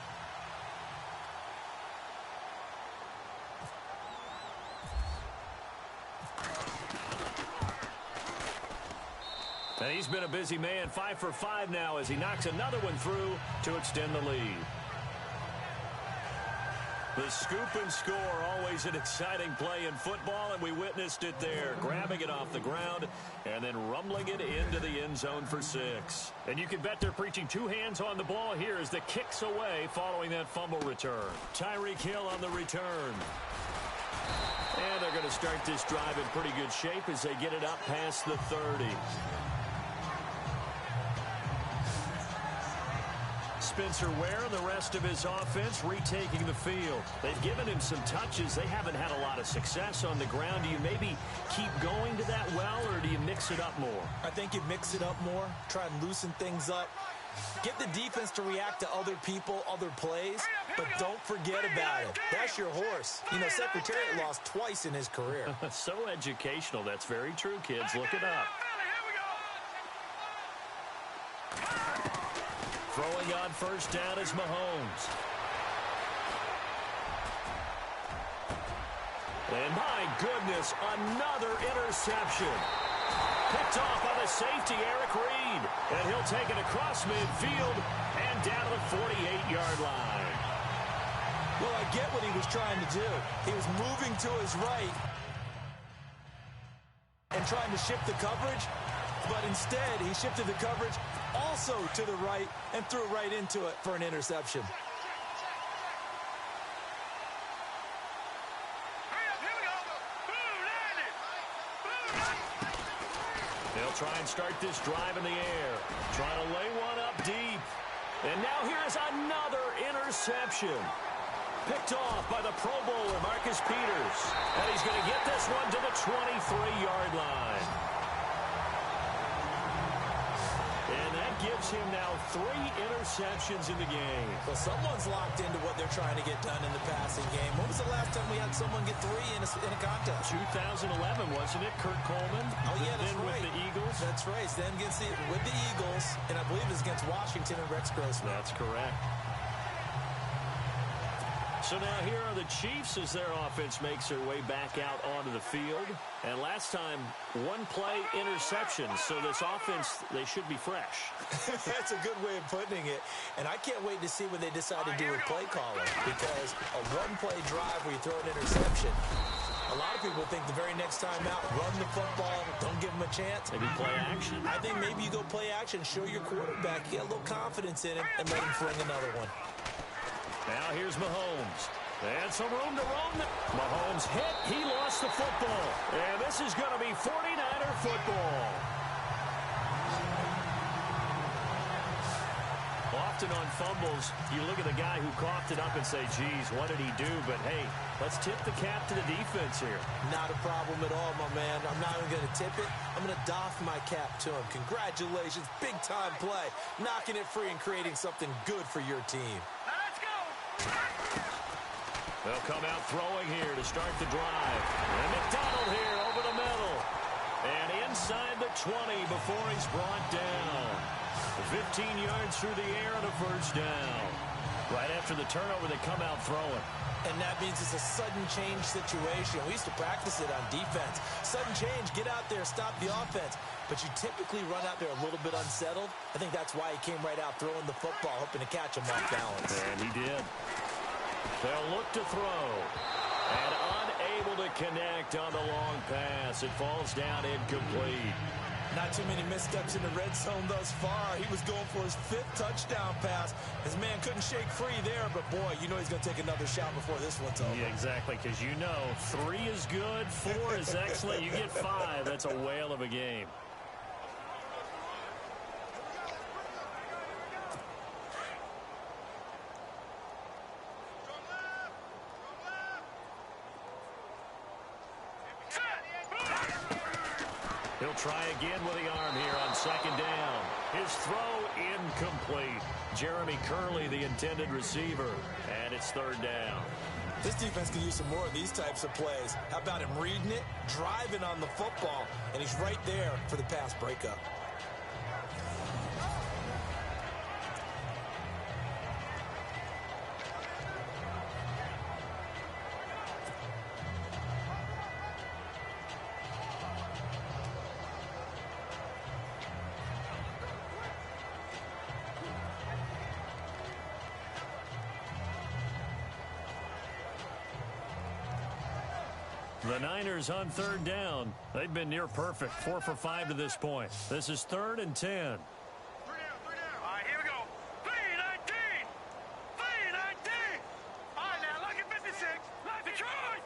And he's been a busy man, 5 for 5 now as he knocks another one through to extend the lead. The scoop and score, always an exciting play in football, and we witnessed it there, grabbing it off the ground and then rumbling it into the end zone for 6. And you can bet they're preaching 2 hands on the ball here as the kick's away following that fumble return. Tyreek Hill on the return. And they're going to start this drive in pretty good shape as they get it up past the 30. Spencer Ware and the rest of his offense retaking the field. They've given him some touches. They haven't had a lot of success on the ground. Do you maybe keep going to that well, or do you mix it up more? I think you mix it up more, try and loosen things up. Get the defense to react to other people, other plays, but don't forget about it. That's your horse. You know, Secretariat lost twice in his career. So educational. That's very true, kids. Look it up. Throwing on first down is Mahomes. And my goodness, another interception. Picked off by the safety, Eric Reed. And he'll take it across midfield and down to the 48-yard line. Well, I get what he was trying to do. He was moving to his right and trying to shift the coverage, but instead he shifted the coverage also to the right and threw right into it for an interception. They'll try and start this drive in the air. Trying to lay one up deep. And now here's another interception. Picked off by the Pro Bowler, Marcus Peters. And he's going to get this one to the 23-yard line. And that gives him now 3 interceptions in the game. Well, someone's locked into what they're trying to get done in the passing game. When was the last time we had someone get 3 in a contest? 2011, wasn't it? Kurt Coleman. Oh, yeah, that's then right. With the Eagles. That's right. Then with the Eagles, and I believe it's against Washington and Rex Grossman. That's correct. So now here are the Chiefs as their offense makes their way back out onto the field. And last time, 1-play interception. So this offense, they should be fresh. That's a good way of putting it. And I can't wait to see what they decide to do with play calling. Because a 1-play drive where you throw an interception, a lot of people think the very next time out, run the football, don't give them a chance. Maybe play action. I think maybe you go play action, show your quarterback, get a little confidence in him, and let him fling another one. Now here's Mahomes. And some room to run. Mahomes hit. He lost the football. And this is going to be 49er football. often on fumbles, you look at the guy who coughed it up and say, geez, what did he do? But, hey, let's tip the cap to the defense here. Not a problem at all, my man. I'm not even going to tip it. I'm going to doff my cap to him. Congratulations. Big-time play. Knocking it free and creating something good for your team. Let's go. They'll come out throwing here to start the drive. And McDonald here over the middle. And inside the 20 before he's brought down. 15 yards through the air and a first down. Right after the turnover, they come out throwing. And that means it's a sudden change situation. We used to practice it on defense. Sudden change, get out there, stop the offense. But you typically run out there a little bit unsettled. I think that's why he came right out throwing the football, hoping to catch him off balance. And he did. They'll look to throw. And unable to connect on the long pass. It falls down incomplete. Not too many missteps in the red zone thus far. He was going for his 5th touchdown pass. His man couldn't shake free there, but boy, you know he's going to take another shot before this one's over. Yeah, exactly, because you know 3 is good, 4 is excellent. You get 5, that's a whale of a game. He'll try again with the arm here on second down. His throw incomplete. Jeremy Curley, the intended receiver, and it's third down. This defense can use some more of these types of plays. How about him reading it, driving on the football, and he's right there for the pass breakup. The Niners on third down. They've been near perfect. 4 for 5 to this point. This is 3rd and 10. 3 down. All right, here we go. 3-19. 3-19. All right, now, look at 56. Detroit.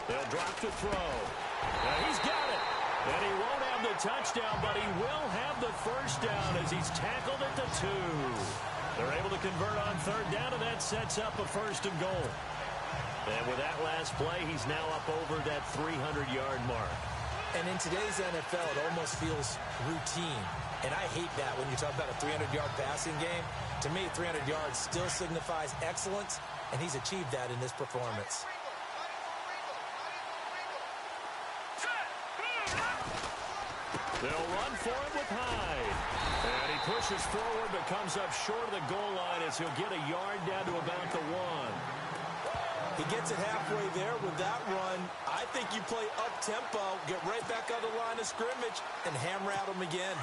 They'll drop to throw. And he's got it. And he won't have the touchdown, but he will have the first down as he's tackled at the 2. They're able to convert on third down, and that sets up a 1st and goal. And with that last play, he's now up over that 300-yard mark. And in today's NFL, it almost feels routine. And I hate that when you talk about a 300-yard passing game. To me, 300 yards still signifies excellence, and he's achieved that in this performance. They'll run for it with Hyde. And he pushes forward but comes up short of the goal line as he'll get a yard down to about the 1. He gets it halfway there with that run. I think you play up-tempo, get right back on the line of scrimmage, and hammer at him again.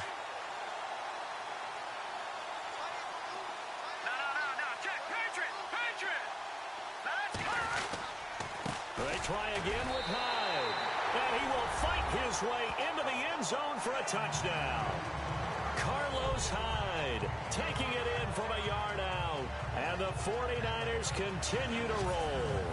No. Check. Patriot. Let's go. They try again with Hyde. And he will fight his way into the end zone for a touchdown. Carlos Hyde taking it in from a yard out. And the 49ers continue to roll.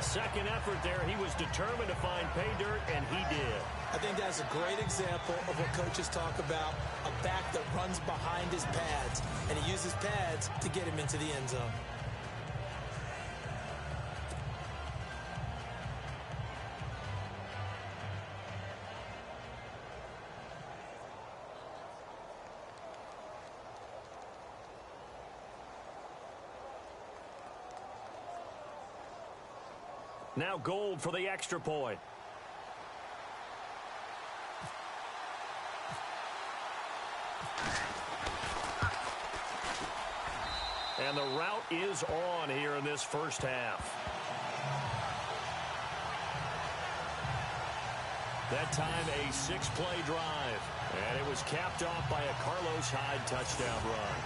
Second effort there, he was determined to find pay dirt, and he did. I think that's a great example of what coaches talk about, a back that runs behind his pads, and he uses pads to get him into the end zone. Now Gold for the extra point. And the route is on here in this first half. That time a 6-play drive. And it was capped off by a Carlos Hyde touchdown run.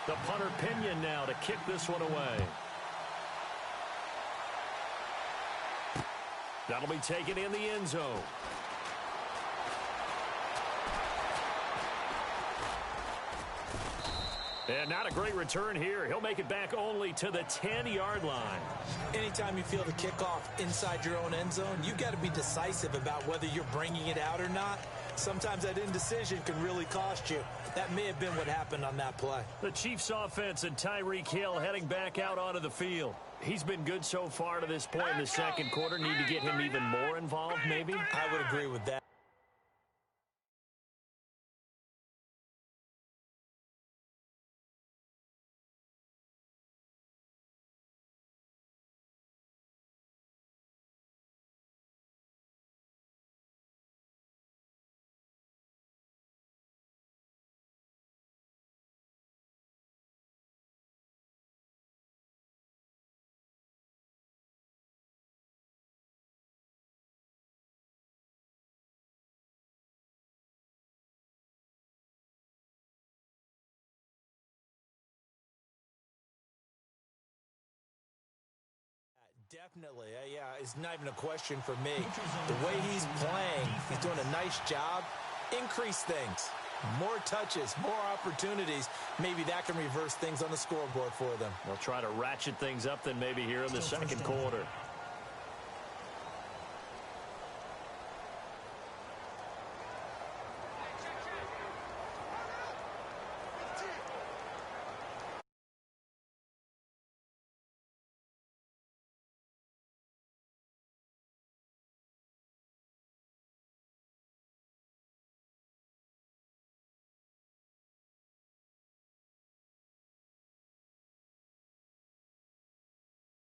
The punter Pinion now to kick this one away. That'll be taken in the end zone. And not a great return here. He'll make it back only to the 10-yard line. Anytime you feel the kickoff inside your own end zone, you got to be decisive about whether you're bringing it out or not. Sometimes that indecision can really cost you. That may have been what happened on that play. The Chiefs offense and Tyreek Hill heading back out onto the field. He's been good so far to this point in the second quarter. Need to get him even more involved, maybe? I would agree with that. Definitely. Yeah, it's not even a question for me. The way he's playing, he's doing a nice job. Increase things. More touches, more opportunities. Maybe that can reverse things on the scoreboard for them. They'll try to ratchet things up then maybe here in the second quarter.